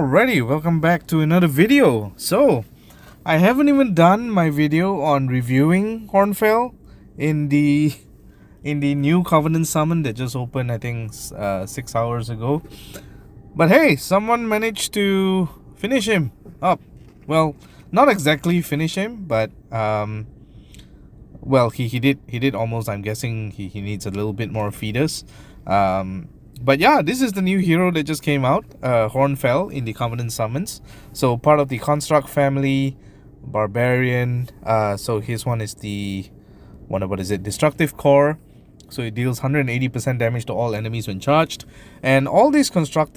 Alrighty, welcome back to another video. So, I haven't even done my video on reviewing Hornfel in the new Covenant summon that just opened, I think 6 hours ago. But hey, someone managed to finish him up. Well, not exactly finish him, but well, he did almost. I'm guessing he needs a little bit more feeders. But yeah, this is the new hero that just came out, Hornfel in the Covenant Summons. So part of the Construct family, Barbarian. So his one is the what is it? Destructive Core. So it deals 180% damage to all enemies when charged. And all these construct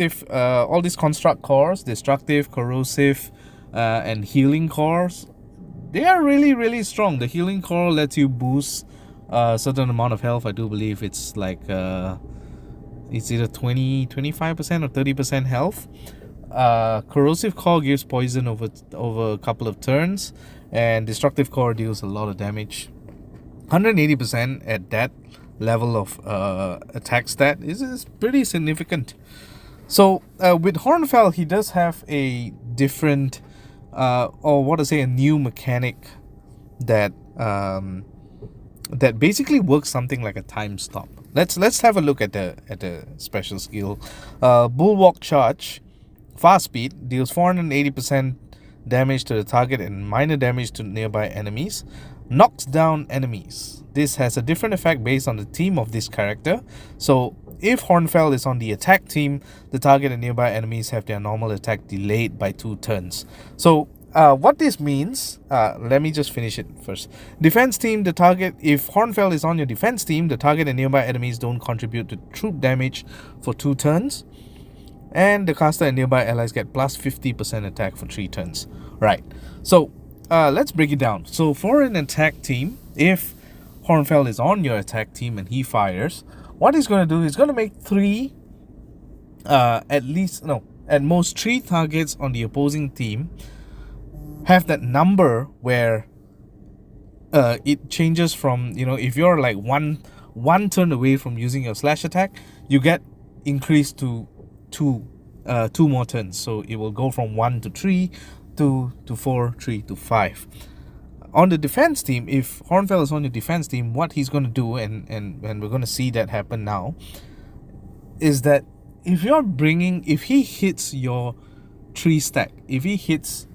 cores, destructive, corrosive, and healing cores, they are really strong. The healing core lets you boost a certain amount of health. I do believe it's like it's either 25% or 30% health. Corrosive core gives poison over a couple of turns, and destructive core deals a lot of damage. 180% at that level of attack stat is pretty significant. So with Hornfel, he does have a different a new mechanic that that basically works something like a time stop. Let's have a look at the special skill. Bulwark Charge, fast speed, deals 480% damage to the target and minor damage to nearby enemies. Knocks down enemies. This has a different effect based on the team of this character. So if Hornfel is on the attack team, the target and nearby enemies have their normal attack delayed by 2 turns. So what this means, let me just finish it first. Defense team, the target, if Hornfel is on your defense team, the target and nearby enemies don't contribute to troop damage for 2 turns. And the caster and nearby allies get plus 50% attack for 3 turns. Right, so let's break it down. So for an attack team, if Hornfel is on your attack team and he fires, what he's going to do is going to make at most 3 targets on the opposing team have that number where it changes from, if you're like one turn away from using your slash attack, you get increased to 2 more turns. So it will go from 1 to 3, 2 to 4, 3 to 5. On the defense team, if Hornfel is on your defense team, what he's going to do, and we're going to see that happen now, is that if he hits your tree stack, if he hits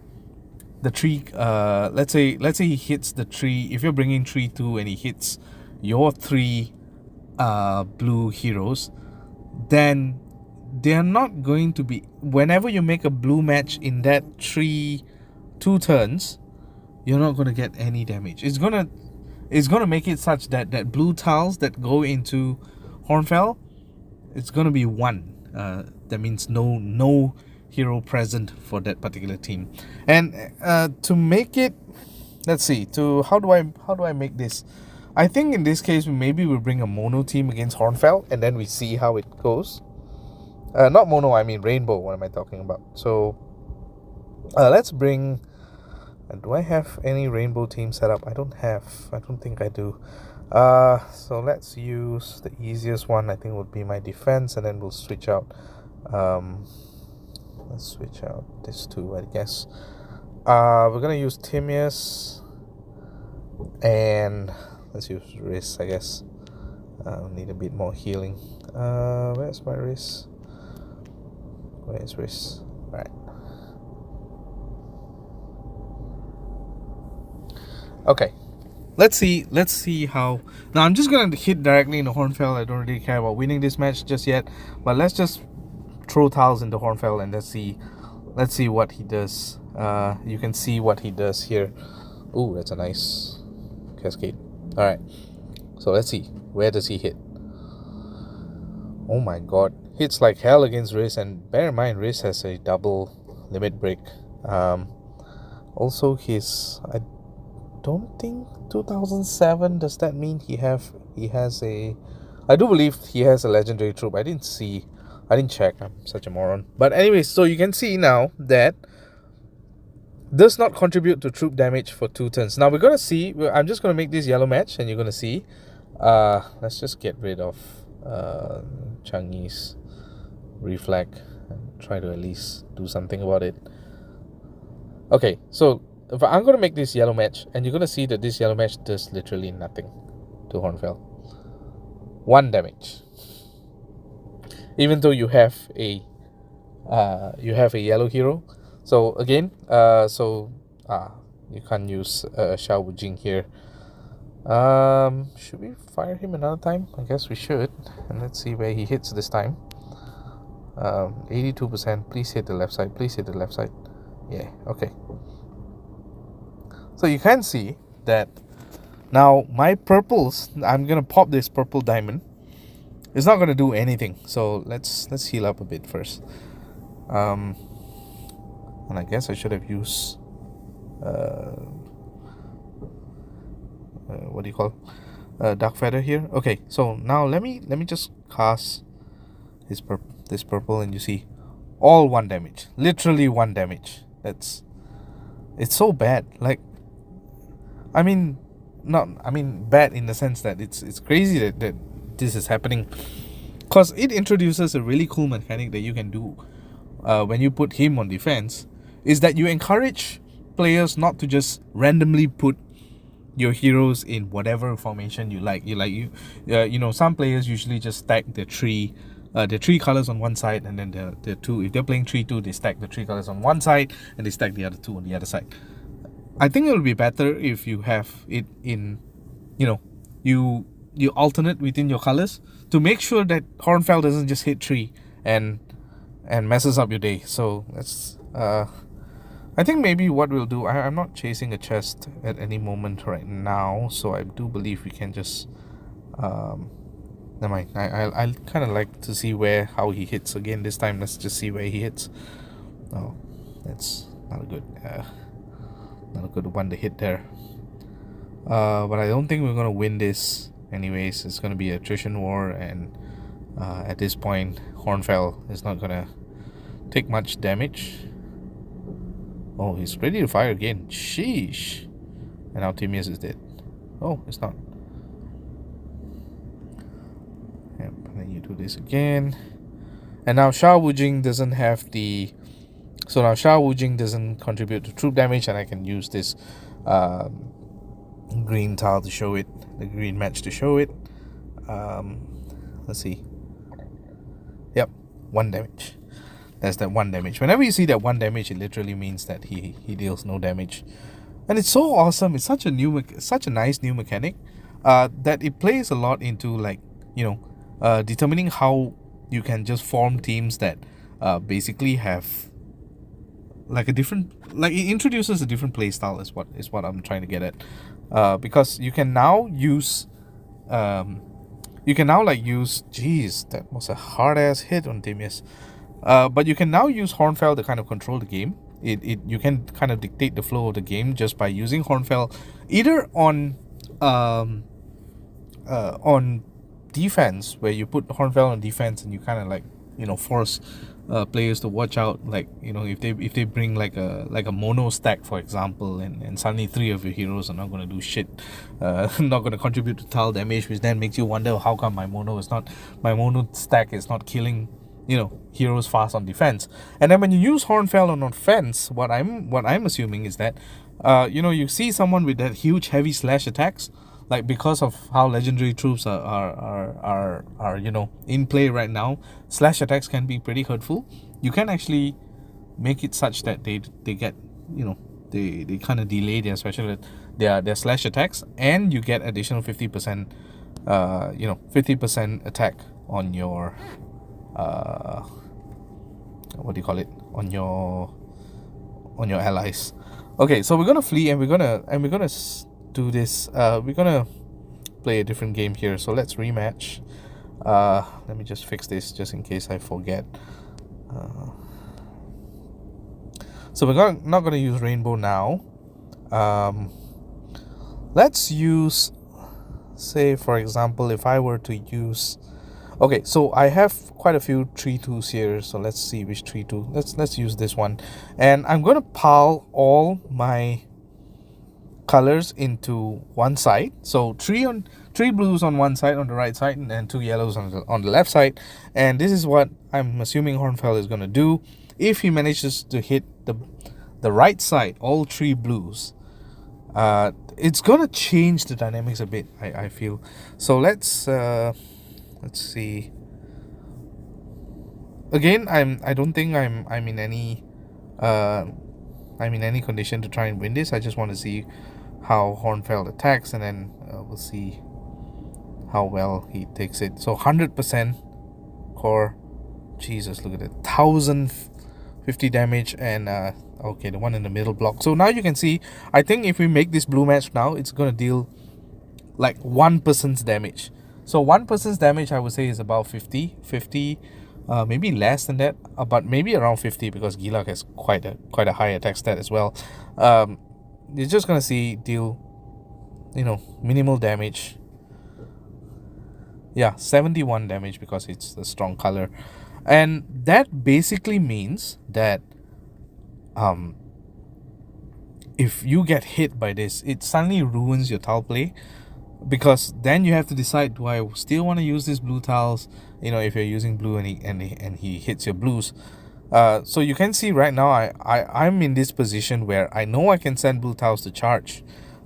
the tree, let's say he hits the tree, if you're bringing tree 2 and he hits your 3 blue heroes, then they're not going to be, whenever you make a blue match in that tree 2 turns, you're not going to get any damage. It's gonna make it such that blue tiles that go into Hornfel, it's gonna be 1. That means no hero present for that particular team. And to make it, let's see, how do I make this? I think in this case maybe we'll bring a mono team against Hornfel and then we see how it goes. Not mono, I mean rainbow. What am I talking about? So let's bring. Do I have any rainbow team set up? I don't think I do. So let's use the easiest one. I think would be my defense, and then we'll switch out. Let's switch out this 2, I guess. We're gonna use Timaeus, and let's use Riss, I guess. Need a bit more healing. Where's my Riss? Where's Riss? Right. Okay, let's see how. Now I'm just gonna hit directly into Hornfel. I don't really care about winning this match just yet, but let's just throw tiles into Hornfel and let's see what he does. You can see what he does here. Ooh, that's a nice cascade. All right, so let's see, where does he hit? Oh my god, hits like hell against Riss, and bear in mind Riss has a double limit break. Also I don't think 2007, does that mean he has a, I do believe he has a legendary troop. I didn't check, I'm such a moron. But anyways, so you can see now that does not contribute to troop damage for 2 turns. Now we're gonna see, I'm just gonna make this yellow match and you're gonna see. Let's just get rid of Changi's reflect and try to at least do something about it. Okay, so if I'm going to make this yellow match, and you're going to see that this yellow match does literally nothing to Hornfel. 1 damage. Even though you have a yellow hero. So again, you can't use Xiao Wujing here. Should we fire him another time? I guess we should. And let's see where he hits this time. 82%. Please hit the left side. Please hit the left side. Yeah, okay. So you can see that now my purples, I'm gonna pop this purple diamond. It's not gonna do anything. So let's heal up a bit first. And I guess I should have used what do you call dark feather here. Okay, so now let me just cast this purple, and you see all 1 damage, literally 1 damage. It's so bad. Like, I mean bad in the sense that it's crazy that this is happening, because it introduces a really cool mechanic that you can do when you put him on defense, is that you encourage players not to just randomly put your heroes in whatever formation you like. You know, some players usually just stack the three colors on one side, and then the two, if they're playing 3-2, they stack the 3 colors on one side and they stack the other 2 on the other side. I think it will be better if you have it in, you know, you alternate within your colors to make sure that Hornfel doesn't just hit 3 and messes up your day. So that's I think maybe what we'll do, I'm not chasing a chest at any moment right now, so I do believe we can just never mind. I kind of like to see how he hits again this time. Let's just see where he hits. Oh, that's not a good one to hit there. But I don't think we're gonna win this anyways. It's gonna be an attrition war, and at this point Hornfel is not gonna take much damage. Oh, he's ready to fire again. Sheesh. And now Timius is dead. Oh, it's not. Yep, and then you do this again. And now Xiao Wujing doesn't have the... So now Xiao Wujing doesn't contribute to troop damage, and I can use this green tile to show it. The green match to show it. Let's see. Yep, 1 damage. That's that 1 damage. Whenever you see that 1 damage, it literally means that he deals no damage. And it's so awesome. It's such a nice new mechanic that it plays a lot into, like, you know, determining how you can just form teams that basically have like a different, like, it introduces a different play style is what I'm trying to get at. Because you can now use jeez, that was a hard ass hit on Timius. But you can now use Hornfel to kind of control the game. You can kind of dictate the flow of the game just by using Hornfel either on defense, where you put Hornfel on defense and you kind of, like, you know, force players to watch out, like, you know, if they bring like a mono stack, for example, and suddenly 3 of your heroes are not going to do shit, not going to contribute to tile damage, which then makes you wonder how come my mono stack is not killing, you know, heroes fast on defense. And then when you use Hornfel on offense, what I'm assuming is that you know, you see someone with that huge heavy slash attacks, like, because of how legendary troops are you know, in play right now, slash attacks can be pretty hurtful. You can actually make it such that they get, you know, they kind of delay their special their slash attacks, and you get additional 50% you know, 50% attack on your what do you call it, on your allies. Okay, so we're gonna flee, and we're gonna do this. We're gonna play a different game here, so let's rematch. Let me just fix this just in case I forget. So we're not gonna use rainbow now. Let's use, say, for example, if I were to use, okay, so I have quite a few 3-2s here, so let's see which 3-2. Let's use this one, and I'm gonna pile all my colors into one side. So three blues on one side, on the right side, and then 2 yellows on the left side. And this is what I'm assuming Hornfel is going to do. If he manages to hit the right side, all 3 blues, it's going to change the dynamics a bit, I feel. So let's see. Again, I don't think I'm in any condition to try and win this. I just want to see how Hornfeld attacks, and then we'll see how well he takes it. So 100% core. Jesus, look at it. 1050 damage, and okay, the one in the middle block. So now you can see, I think if we make this blue match now, it's going to deal like 1% damage. So 1% damage, I would say, is about 50, maybe less than that, but maybe around 50, because Gilak has quite a high attack stat as well. You're just gonna see deal, minimal damage. Yeah, 71 damage because it's the strong color, and that basically means that if you get hit by this, it suddenly ruins your tile play. Because then you have to decide, do I still want to use these blue tiles? If you're using blue and he hits your blues. So you can see right now I'm in this position where I know I can send blue tiles to charge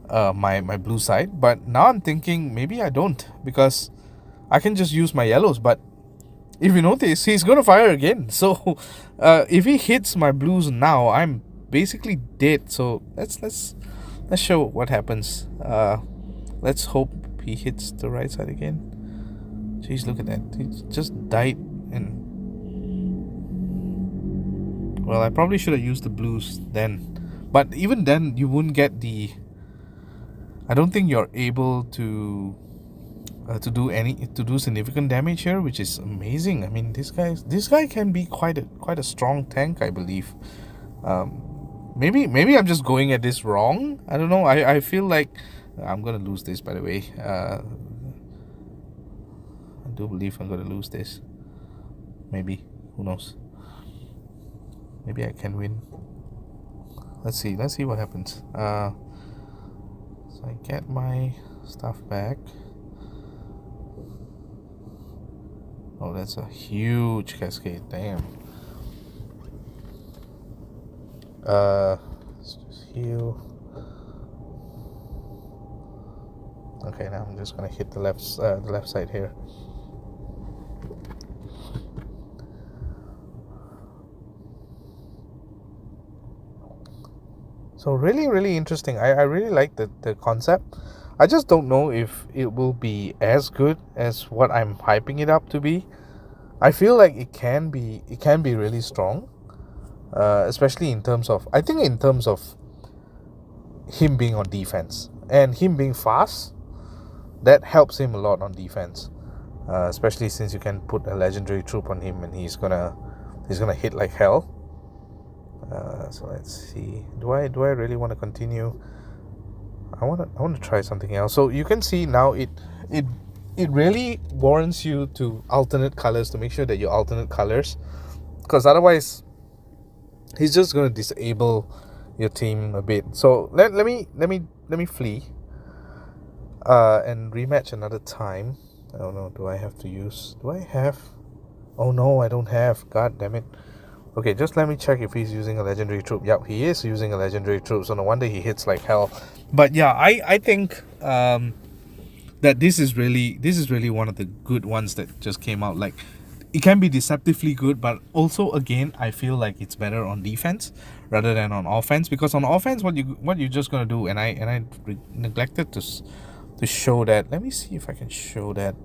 my blue side, but now I'm thinking maybe I don't, because I can just use my yellows. But if you notice, he's gonna fire again. So if he hits my blues now, I'm basically dead. So let's show what happens. Let's hope he hits the right side again. Jeez, look at that. He just died. And well, I probably should have used the blues then. But even then, you wouldn't get the... I don't think you're able to do significant damage here, which is amazing. I mean, this guy can be quite a strong tank, I believe. Maybe I'm just going at this wrong. I don't know. I feel like I'm gonna lose this, by the way. I do believe I'm gonna lose this. Maybe. Who knows? Maybe I can win. Let's see what happens. So I get my stuff back. Oh, that's a huge cascade. Damn. Let's just heal. Okay, now I'm just gonna hit the left side here. So really interesting. I really like the concept. I just don't know if it will be as good as what I'm hyping it up to be. I feel like it can be really strong, especially in terms of him being on defense and him being fast. That helps him a lot on defense, especially since you can put a legendary troop on him and he's gonna hit like hell. So let's see. Do I really want to continue? I want to try something else. So you can see now it really warrants you to alternate colors, to make sure that you alternate colors, because otherwise he's just going to disable your team a bit. So let me flee and rematch another time. I don't know. Do I have? Oh no, I don't have. God damn it. Okay, just let me check if he's using a legendary troop. Yep, he is using a legendary troop, so no wonder he hits like hell. But yeah, I think that this is really one of the good ones that just came out. Like, it can be deceptively good, but also again, I feel like it's better on defense rather than on offense, because on offense, what you're just gonna do, and I neglected to show that. Let me see if I can show that.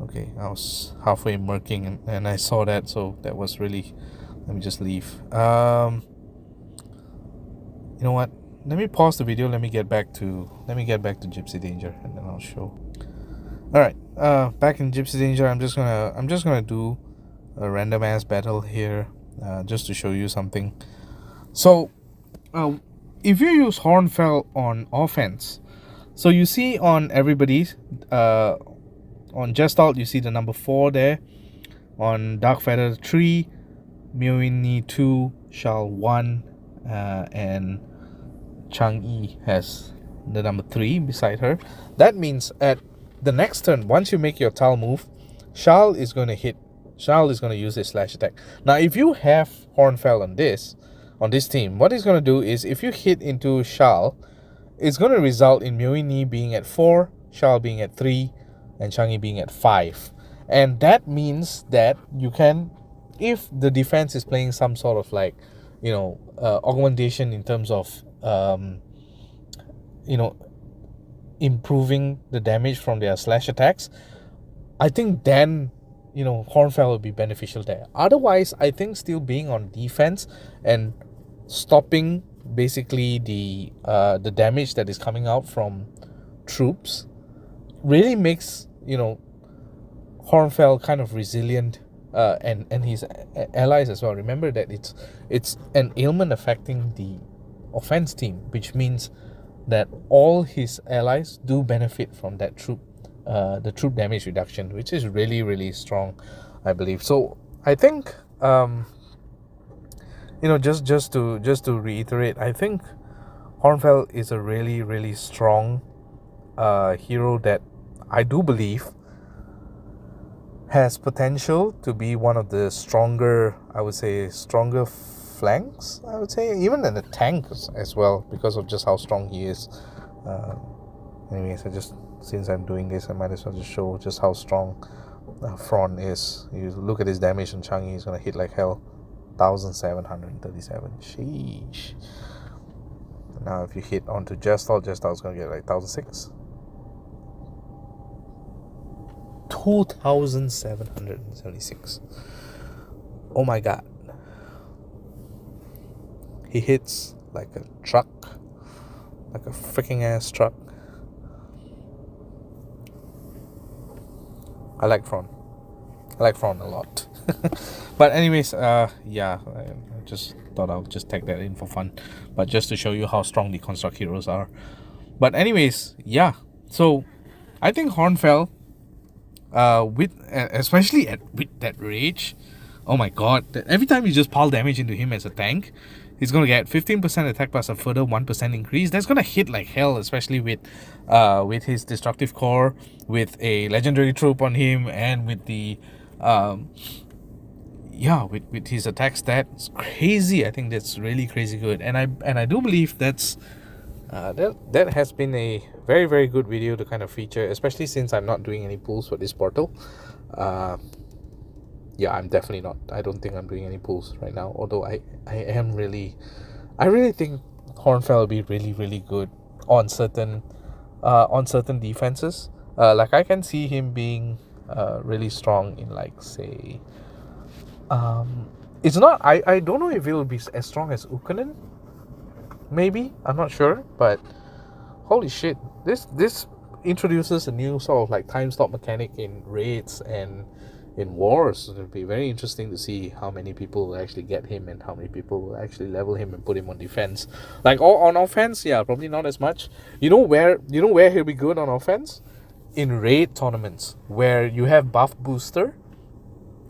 Okay, I was halfway murking and I saw that, so that was really... Let me just leave. You know what? Let me pause the video. Let me get back to Gypsy Danger, and then I'll show. All right, back in Gypsy Danger. I'm just gonna do a random ass battle here, just to show you something. So, if you use Hornfel on offense, so you see on everybody's on Gestalt, you see the number 4 there. On Dark Feather 3, Mewini 2, Shal 1, and Chang'e has the number 3 beside her. That means at the next turn, once you make your Tal move, Shal is going to hit. Shal is going to use his slash attack. Now, if you have Hornfel on this team, what he's going to do is if you hit into Shal, it's going to result in Myoini being at 4, Shal being at 3, and Chang'e being at 5. And that means that you can, if the defense is playing some sort of like, augmentation in terms of, improving the damage from their slash attacks, I think then, Hornfel will be beneficial there. Otherwise, I think still being on defense and stopping basically the damage that is coming out from troops really makes, Hornfel kind of resilient, and his allies as well. Remember that it's an ailment affecting the offense team, which means that all his allies do benefit from that the troop damage reduction, which is really, really strong, I believe. So I think, just to reiterate, I think Hornfel is a really, really strong hero that I do believe has potential to be one of the stronger flanks, even in the tank as well, because of just how strong he is. Anyways, since I'm doing this, I might as well just show just how strong Fron is. You look at his damage on Chang'e, he's gonna hit like hell. 1737. Sheesh. Now if you hit onto Jestal is gonna get like 1006. 2776. Oh my god. He hits like a truck, like a freaking ass truck. I like Fron a lot. But anyways, I just thought I'll just tag that in for fun, but just to show you how strong the construct heroes are. But anyways, yeah, so I think Hornfel, with that rage, oh my god, every time you just pile damage into him as a tank, he's going to get 15% attack plus a further 1% increase. That's going to hit like hell, especially with his destructive core, with a legendary troop on him, and with the with his attack stat. It's crazy. I think that's really crazy good, and I do believe that has been a very, very good video to kind of feature, especially since I'm not doing any pulls for this portal. I'm definitely not. I don't think I'm doing any pulls right now, although I really think Hornfel will be really, really good on certain defenses. Like I can see him being really strong in, like, say, it's not, I don't know if it will be as strong as Ukkonen. Maybe, I'm not sure, but holy shit, this introduces a new sort of like time stop mechanic in raids and in wars. It'll be very interesting to see how many people will actually get him and how many people will actually level him and put him on defense. Like on offense, yeah, probably not as much. You know where he'll be good on offense? In raid tournaments where you have buff booster,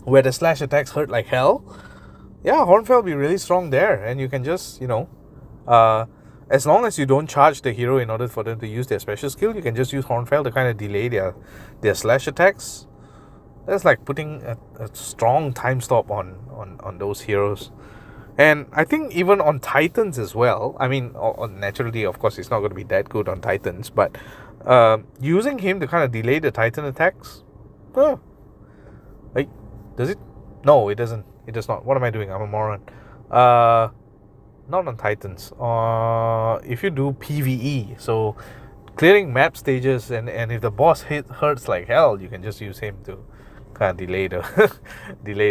where the slash attacks hurt like hell. Yeah, Hornfel will be really strong there, and you can just, as long as you don't charge the hero in order for them to use their special skill, you can just use Hornfel to kind of delay their slash attacks. That's like putting a strong time stop on those heroes. And I think even on Titans as well, I mean, naturally, of course, it's not going to be that good on Titans, but using him to kind of delay the Titan attacks, like, does it? No, it doesn't. It does not. What am I doing? I'm a moron. Not on Titans. If you do PvE, so clearing map stages, and if the boss hurts like hell, you can just use him to kind of delay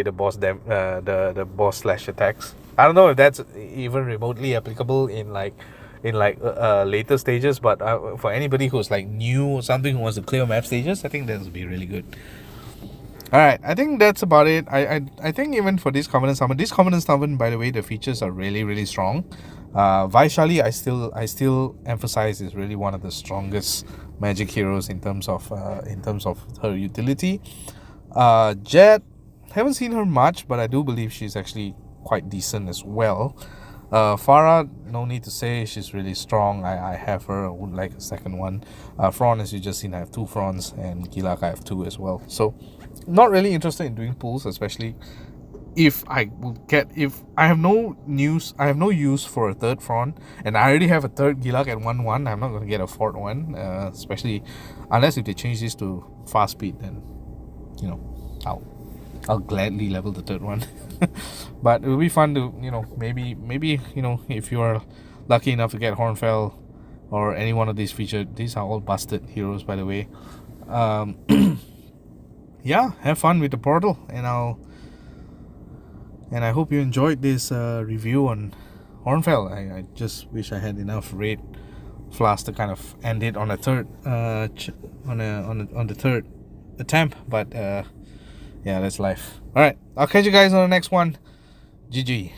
the boss the boss slash attacks. I don't know if that's even remotely applicable in later stages, but for anybody who's like new or something who wants to clear map stages, I think that would be really good. Alright, I think that's about it. I think even for this Covenant Summon, by the way, the features are really, really strong. Vaishali, I still emphasize, is really one of the strongest magic heroes in terms of her utility. Jet, haven't seen her much, but I do believe she's actually quite decent as well. Farah, no need to say, she's really strong. I have her. I would like a second one. Prawn, as you just seen, I have 2 prawns, and Gilak I have 2 as well. So not really interested in doing pools, especially if I will get, if I have no use for a third prawn, and I already have a third Gilak at 1-1. I'm not going to get a fourth one, especially unless if they change this to fast speed, then you know I'll gladly level the third one. But it will be fun to, maybe if you are lucky enough to get Hornfel or any one of these featured. These are all busted heroes, by the way. Yeah, have fun with the portal, and I hope you enjoyed this review on Hornfel. I just wish I had enough raid flask to kind of end it on a third on the third attempt, but yeah, that's life. All right, I'll catch you guys on the next one. GG.